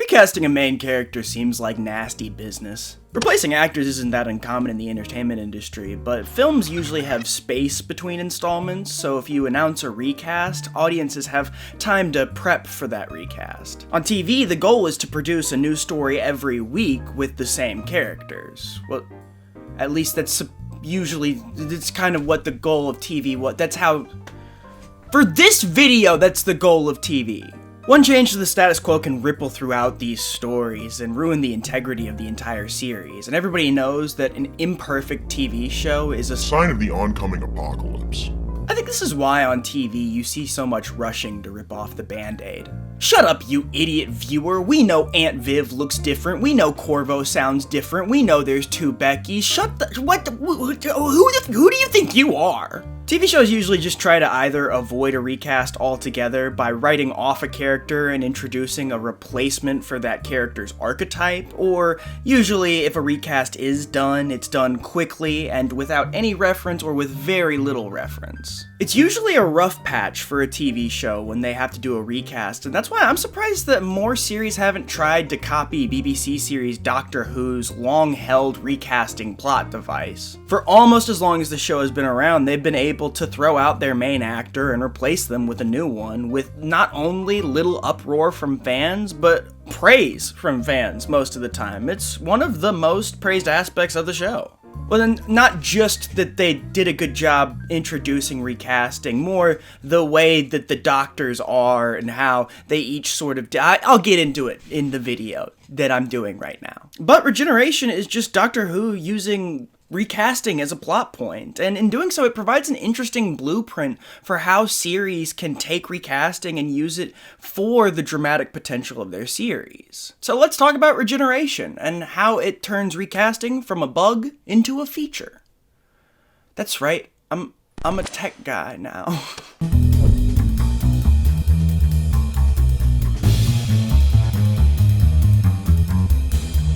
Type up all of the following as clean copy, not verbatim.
Recasting a main character seems like nasty business. Replacing actors isn't that uncommon in the entertainment industry, but films usually have space between installments, so if you announce a recast, audiences have time to prep for that recast. On TV, the goal is to produce a new story every week with the same characters. Well, at least that's kind of what the goal of TV was. That's how... For this video, that's the goal of TV. One change to the status quo can ripple throughout these stories and ruin the integrity of the entire series, and everybody knows that an imperfect TV show is a sign of the oncoming apocalypse. I think this is why on TV you see so much rushing to rip off the bandaid. Shut up, you idiot viewer. We know Aunt Viv looks different. We know Corvo sounds different. We know there's two Beckies. Who do you think you are? TV shows usually just try to either avoid a recast altogether by writing off a character and introducing a replacement for that character's archetype, or usually if a recast is done, it's done quickly and without any reference or with very little reference. It's usually a rough patch for a TV show when they have to do a recast, and that's why I'm surprised that more series haven't tried to copy BBC series Doctor Who's long-held recasting plot device. For almost as long as the show has been around, they've been able to throw out their main actor and replace them with a new one, with not only little uproar from fans, but praise from fans most of the time. It's one of the most praised aspects of the show. Well, then, not just that they did a good job introducing recasting, more the way that the doctors are and how they each sort of... I'll get into it in the video that I'm doing right now. But Regeneration is just Doctor Who using recasting as a plot point, and in doing so it provides an interesting blueprint for how series can take recasting and use it for the dramatic potential of their series. So let's talk about Regeneration and how it turns recasting from a bug into a feature. That's right, I'm a tech guy now.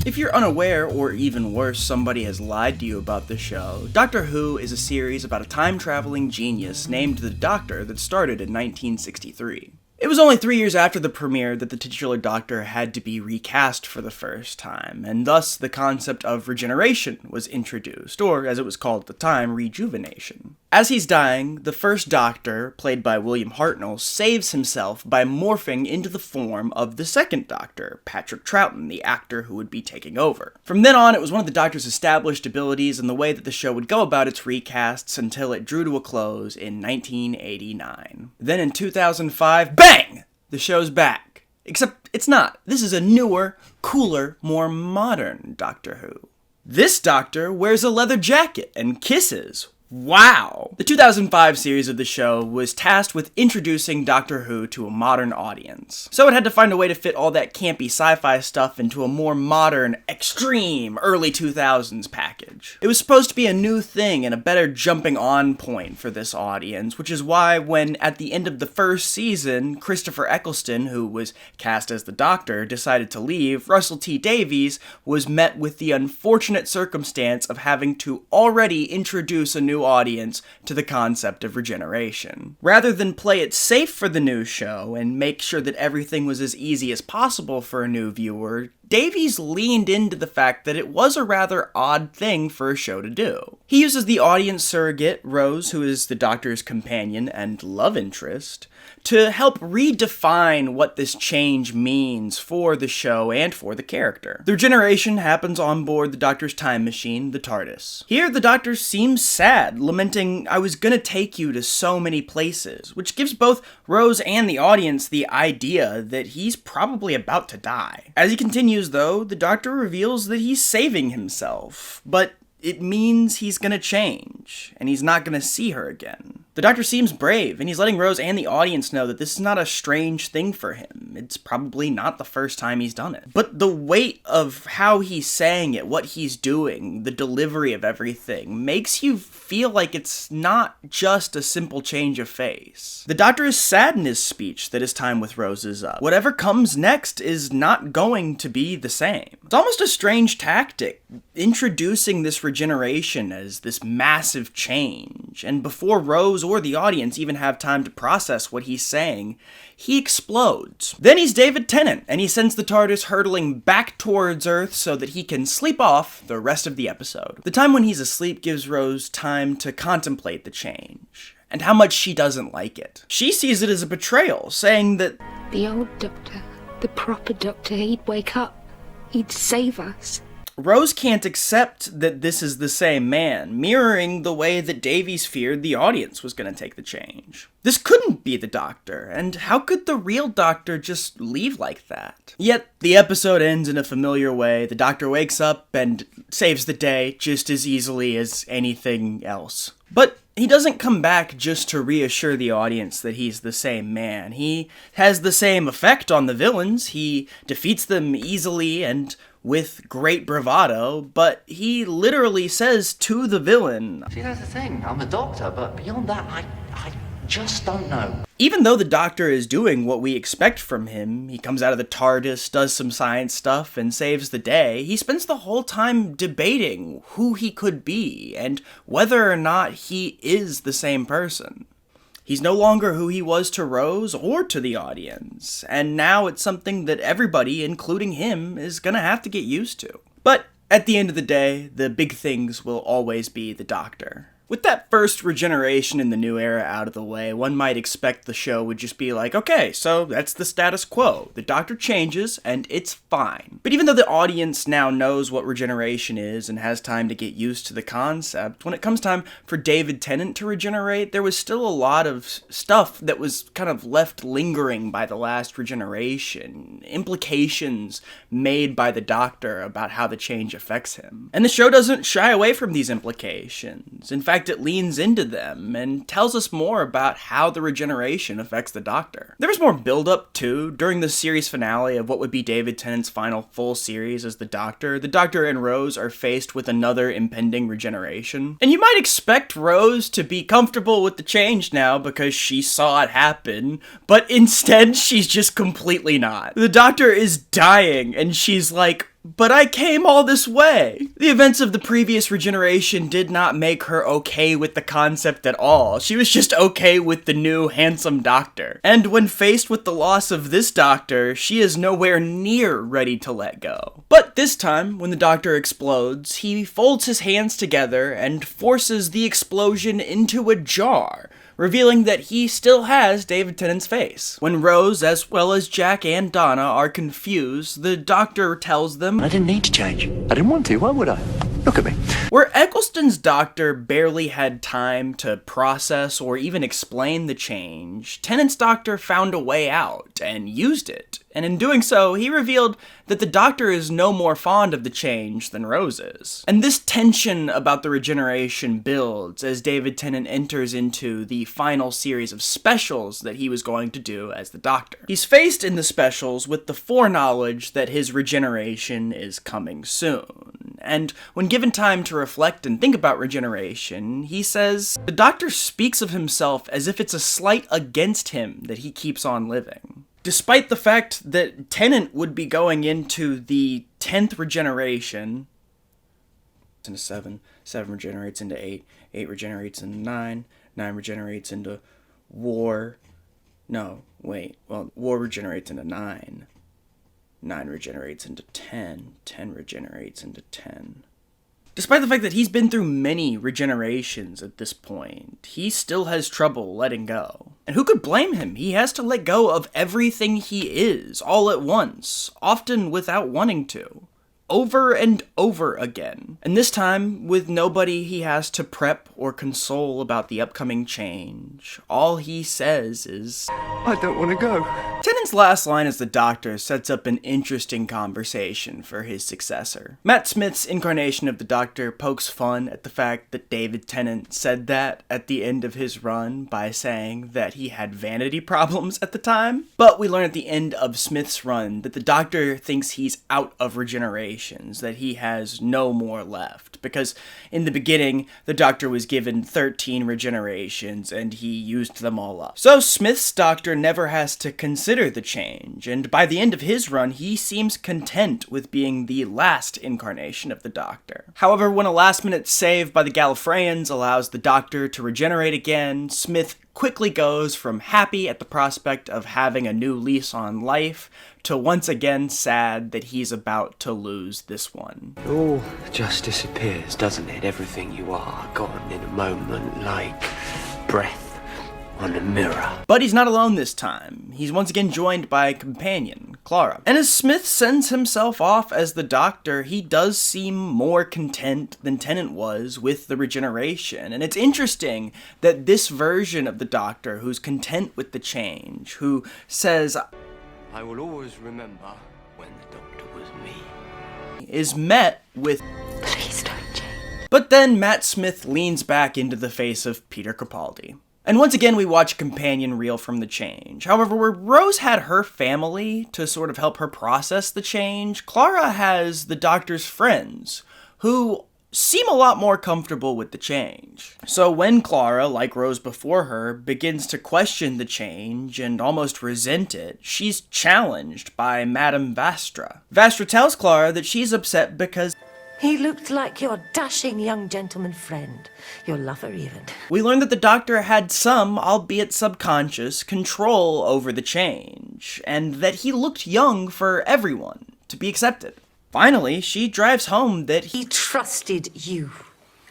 If you're unaware, or even worse, somebody has lied to you about the show, Doctor Who is a series about a time-traveling genius named the Doctor that started in 1963. It was only 3 years after the premiere that the titular Doctor had to be recast for the first time, and thus the concept of regeneration was introduced, or as it was called at the time, rejuvenation. As he's dying, the first Doctor, played by William Hartnell, saves himself by morphing into the form of the second Doctor, Patrick Troughton, the actor who would be taking over. From then on, it was one of the Doctor's established abilities and the way that the show would go about its recasts until it drew to a close in 1989. Then in 2005, bang! The show's back. Except it's not. This is a newer, cooler, more modern Doctor Who. This Doctor wears a leather jacket and kisses. Wow! The 2005 series of the show was tasked with introducing Doctor Who to a modern audience. So it had to find a way to fit all that campy sci-fi stuff into a more modern, extreme, early 2000s package. It was supposed to be a new thing and a better jumping on point for this audience, which is why when, at the end of the first season, Christopher Eccleston, who was cast as the Doctor, decided to leave, Russell T Davies was met with the unfortunate circumstance of having to already introduce a new audience to the concept of regeneration. Rather than play it safe for the new show and make sure that everything was as easy as possible for a new viewer, Davies leaned into the fact that it was a rather odd thing for a show to do. He uses the audience surrogate, Rose, who is the Doctor's companion and love interest, to help redefine what this change means for the show and for the character. The regeneration happens on board the Doctor's time machine, the TARDIS. Here, the Doctor seems sad, lamenting, "I was gonna take you to so many places," which gives both Rose and the audience the idea that he's probably about to die. As he continues, though, the Doctor reveals that he's saving himself, but it means he's gonna change, and he's not gonna see her again. The Doctor seems brave, and he's letting Rose and the audience know that this is not a strange thing for him. It's probably not the first time he's done it. But the weight of how he's saying it, what he's doing, the delivery of everything, makes you feel like it's not just a simple change of face. The Doctor is sad in his speech that his time with Rose is up. Whatever comes next is not going to be the same. It's almost a strange tactic, introducing this regeneration as this massive change, and before Rose or the audience even have time to process what he's saying, he explodes. Then he's David Tennant, and he sends the TARDIS hurtling back towards Earth so that he can sleep off the rest of the episode. The time when he's asleep gives Rose time to contemplate the change, and how much she doesn't like it. She sees it as a betrayal, saying that the old Doctor, the proper Doctor, he'd wake up, he'd save us. Rose can't accept that this is the same man, mirroring the way that Davies feared the audience was going to take the change. This couldn't be the Doctor, and how could the real Doctor just leave like that? Yet, the episode ends in a familiar way. The Doctor wakes up and saves the day just as easily as anything else. But he doesn't come back just to reassure the audience that he's the same man. He has the same effect on the villains. He defeats them easily and with great bravado, but he literally says to the villain, "See, that's the thing. I'm a doctor, but beyond that, I just don't know." Even though the Doctor is doing what we expect from him, he comes out of the TARDIS, does some science stuff, and saves the day, he spends the whole time debating who he could be and whether or not he is the same person. He's no longer who he was to Rose or to the audience, and now it's something that everybody, including him, is gonna have to get used to. But at the end of the day, the big things will always be the Doctor. With that first regeneration in the new era out of the way, one might expect the show would just be like, okay, so that's the status quo. The Doctor changes, and it's fine. But even though the audience now knows what regeneration is and has time to get used to the concept, when it comes time for David Tennant to regenerate, there was still a lot of stuff that was kind of left lingering by the last regeneration, implications made by the Doctor about how the change affects him. And the show doesn't shy away from these implications. In fact, it leans into them and tells us more about how the regeneration affects the Doctor. There was more build-up, too. During the series finale of what would be David Tennant's final full series as the Doctor and Rose are faced with another impending regeneration. And you might expect Rose to be comfortable with the change now because she saw it happen, but instead she's just completely not. The Doctor is dying, and she's like, "But I came all this way." The events of the previous regeneration did not make her okay with the concept at all. She was just okay with the new handsome Doctor. And when faced with the loss of this Doctor, she is nowhere near ready to let go. But this time, when the Doctor explodes, he folds his hands together and forces the explosion into a jar, revealing that he still has David Tennant's face. When Rose, as well as Jack and Donna, are confused, the Doctor tells them, "I didn't need to change. I didn't want to. Why would I? Look at me." Where Eccleston's Doctor barely had time to process or even explain the change, Tennant's Doctor found a way out and used it. And in doing so, he revealed that the Doctor is no more fond of the change than Rose is. And this tension about the regeneration builds as David Tennant enters into the final series of specials that he was going to do as the Doctor. He's faced in the specials with the foreknowledge that his regeneration is coming soon. And when given time to reflect and think about regeneration, he says, the Doctor speaks of himself as if it's a slight against him that he keeps on living. Despite the fact that Tennant would be going into the 10th regeneration, into 7, 7 regenerates into 8, 8 regenerates into 9, 9 regenerates into War. War regenerates into 9. 9 regenerates into 10. 10 regenerates into 10. Despite the fact that he's been through many regenerations at this point, he still has trouble letting go. And who could blame him? He has to let go of everything he is, all at once, often without wanting to. Over and over again. And this time, with nobody he has to prep or console about the upcoming change, all he says is, "I don't want to go." Tennant's last line as the Doctor sets up an interesting conversation for his successor. Matt Smith's incarnation of the Doctor pokes fun at the fact that David Tennant said that at the end of his run by saying that he had vanity problems at the time. But we learn at the end of Smith's run that the Doctor thinks he's out of regeneration, that he has no more left, because in the beginning, the Doctor was given 13 regenerations, and he used them all up. So Smith's Doctor never has to consider the change, and by the end of his run, he seems content with being the last incarnation of the Doctor. However, when a last-minute save by the Gallifreyans allows the Doctor to regenerate again, Smith quickly goes from happy at the prospect of having a new lease on life to once again sad that he's about to lose this one. It all just disappears, doesn't it? Everything you are gone in a moment, like breath on a mirror. But he's not alone this time. He's once again joined by a companion, Clara. And as Smith sends himself off as the Doctor, he does seem more content than Tennant was with the regeneration. And it's interesting that this version of the Doctor, who's content with the change, who says, I will always remember when the Doctor was me, is met with, Please don't change. But then Matt Smith leans back into the face of Peter Capaldi. And once again, we watch a companion reel from the change. However, where Rose had her family to sort of help her process the change, Clara has the Doctor's friends, who seem a lot more comfortable with the change. So when Clara, like Rose before her, begins to question the change and almost resent it, she's challenged by Madame Vastra. Vastra tells Clara that she's upset because he looked like your dashing young gentleman friend, your lover even. We learned that the Doctor had some, albeit subconscious, control over the change, and that he looked young for everyone to be accepted. Finally, she drives home that he trusted you.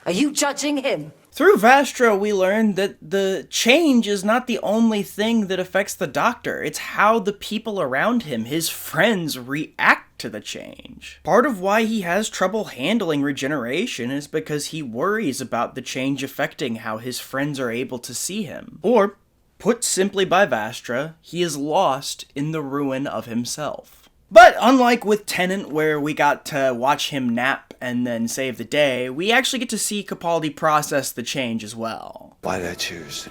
Are you judging him? Through Vastra, we learned that the change is not the only thing that affects the Doctor. It's how the people around him, his friends, react to the change. Part of why he has trouble handling regeneration is because he worries about the change affecting how his friends are able to see him. Or, put simply by Vastra, he is lost in the ruin of himself. But unlike with Tennant, where we got to watch him nap and then save the day, we actually get to see Capaldi process the change as well. Why did I choose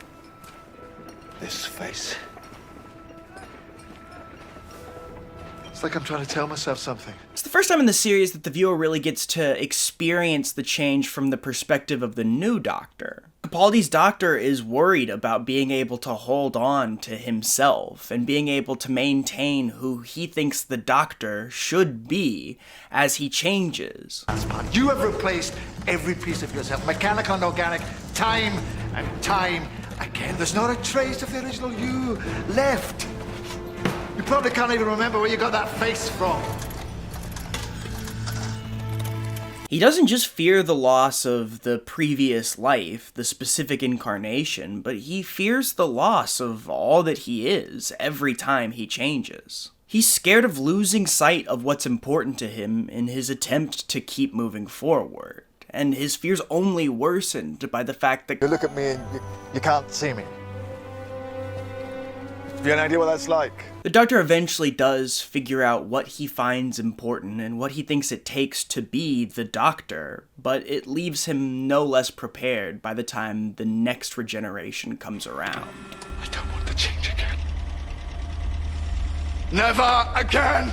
this face? It's like I'm trying to tell myself something. It's the first time in the series that the viewer really gets to experience the change from the perspective of the new Doctor. Capaldi's Doctor is worried about being able to hold on to himself and being able to maintain who he thinks the Doctor should be as he changes. You have replaced every piece of yourself, mechanical and organic, time and time again. There's not a trace of the original you left. You probably can't even remember where you got that face from. He doesn't just fear the loss of the previous life, the specific incarnation, but he fears the loss of all that he is every time he changes. He's scared of losing sight of what's important to him in his attempt to keep moving forward, and his fears only worsened by the fact that You look at me and you can't see me. Have you any idea what that's like? the Doctor eventually does figure out what he finds important and what he thinks it takes to be the Doctor, but it leaves him no less prepared by the time the next regeneration comes around. I don't want to change again. Never again!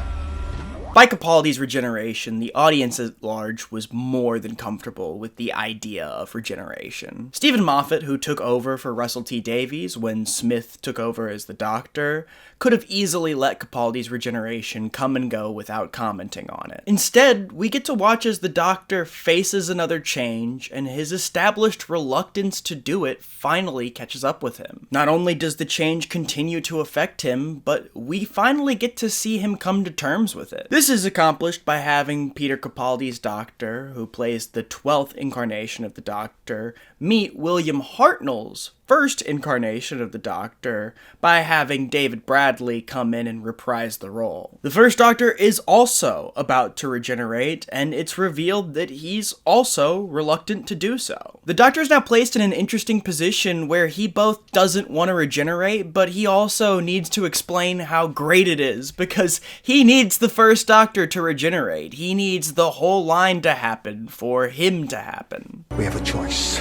By Capaldi's regeneration, the audience at large was more than comfortable with the idea of regeneration. Stephen Moffat, who took over for Russell T Davies when Smith took over as the Doctor, could have easily let Capaldi's regeneration come and go without commenting on it. Instead, we get to watch as the Doctor faces another change, and his established reluctance to do it finally catches up with him. Not only does the change continue to affect him, but we finally get to see him come to terms with it. This is accomplished by having Peter Capaldi's Doctor, who plays the 12th incarnation of the Doctor, meet William Hartnell's first incarnation of the Doctor by having David Bradley come in and reprise the role. The first Doctor is also about to regenerate, and it's revealed that he's also reluctant to do so. The Doctor is now placed in an interesting position where he both doesn't want to regenerate, but he also needs to explain how great it is, because he needs the first Doctor to regenerate. He needs the whole line to happen for him to happen. We have a choice.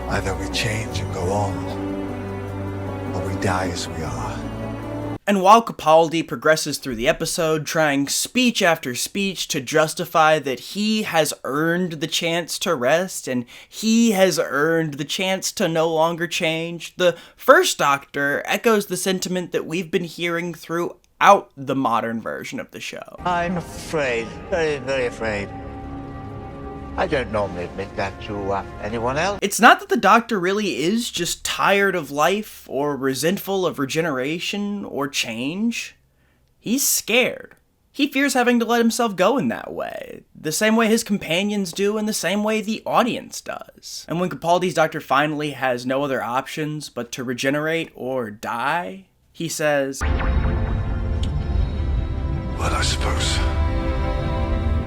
Either we change and go on, or we die as we are. And while Capaldi progresses through the episode, trying speech after speech to justify that he has earned the chance to rest and he has earned the chance to no longer change, the first Doctor echoes the sentiment that we've been hearing throughout the modern version of the show. I'm afraid, very, very afraid. I don't normally admit that to anyone else. It's not that the Doctor really is just tired of life or resentful of regeneration or change. He's scared. He fears having to let himself go in that way, the same way his companions do and the same way the audience does. And when Capaldi's Doctor finally has no other options but to regenerate or die, he says, Well, I suppose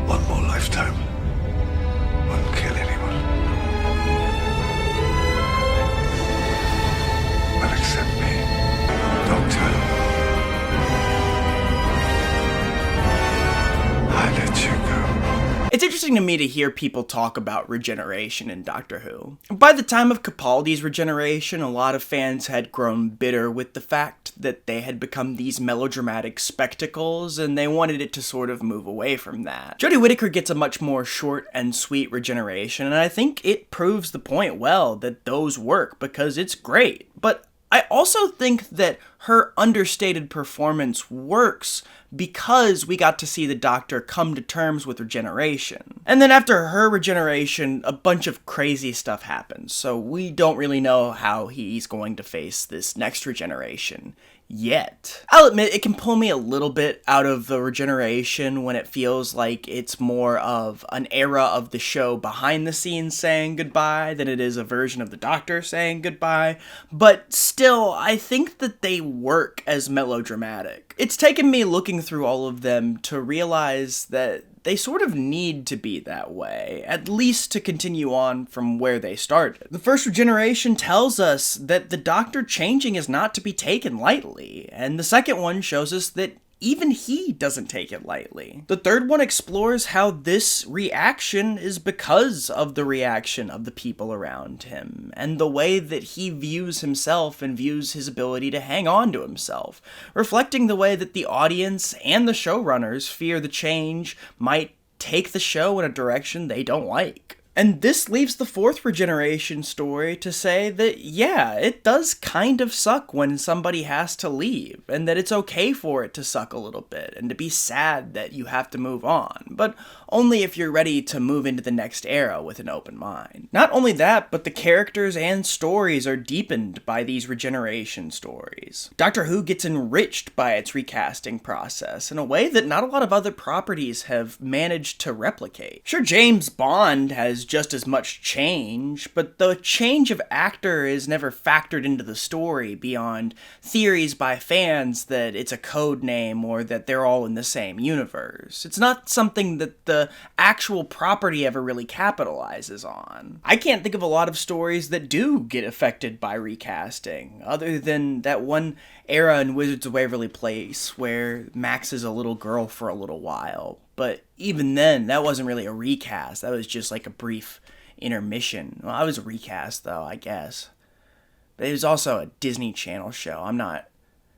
one more lifetime won't kill anyone. Well, except me, Doctor. I let you go. It's interesting to me to hear people talk about regeneration in Doctor Who. By the time of Capaldi's regeneration, a lot of fans had grown bitter with the fact that they had become these melodramatic spectacles, and they wanted it to sort of move away from that. Jodie Whittaker gets a much more short and sweet regeneration, and I think it proves the point well that those work, because it's great. But I also think that her understated performance works because we got to see the Doctor come to terms with regeneration. And then after her regeneration, a bunch of crazy stuff happens, so we don't really know how he's going to face this next regeneration yet. I'll admit, it can pull me a little bit out of the regeneration when it feels like it's more of an era of the show behind the scenes saying goodbye than it is a version of the Doctor saying goodbye, but still, I think that they work as melodramatic. It's taken me looking through all of them to realize that they sort of need to be that way, at least to continue on from where they started. The first regeneration tells us that the Doctor changing is not to be taken lightly, and the second one shows us that even he doesn't take it lightly. The third one explores how this reaction is because of the reaction of the people around him, and the way that he views himself and views his ability to hang on to himself, reflecting the way that the audience and the showrunners fear the change might take the show in a direction they don't like. And this leaves the fourth regeneration story to say that, yeah, it does kind of suck when somebody has to leave, and that it's okay for it to suck a little bit, and to be sad that you have to move on, but only if you're ready to move into the next era with an open mind. Not only that, but the characters and stories are deepened by these regeneration stories. Doctor Who gets enriched by its recasting process in a way that not a lot of other properties have managed to replicate. Sure, James Bond has just as much change, but the change of actor is never factored into the story beyond theories by fans that it's a code name or that they're all in the same universe. It's not something that the actual property ever really capitalizes on. I can't think of a lot of stories that do get affected by recasting, other than that one era in Wizards of Waverly Place where Max is a little girl for a little while. But even then, that wasn't really a recast. That was just like a brief intermission. Well, I was a recast, though, I guess. But it was also a Disney Channel show. I'm not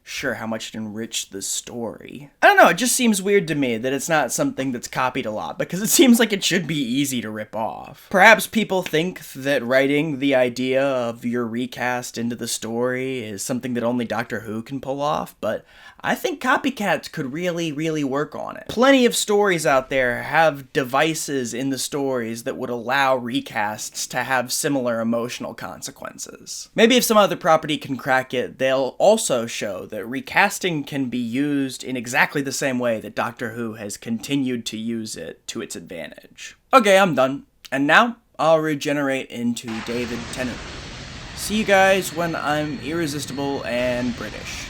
sure how much it enriched the story. I don't know, it just seems weird to me that it's not something that's copied a lot, because it seems like it should be easy to rip off. Perhaps people think that writing the idea of your recast into the story is something that only Doctor Who can pull off, but I think copycats could really, really work on it. Plenty of stories out there have devices in the stories that would allow recasts to have similar emotional consequences. Maybe if some other property can crack it, they'll also show that recasting can be used in exactly the same way that Doctor Who has continued to use it to its advantage. Okay, I'm done. And now, I'll regenerate into David Tennant. See you guys when I'm irresistible and British.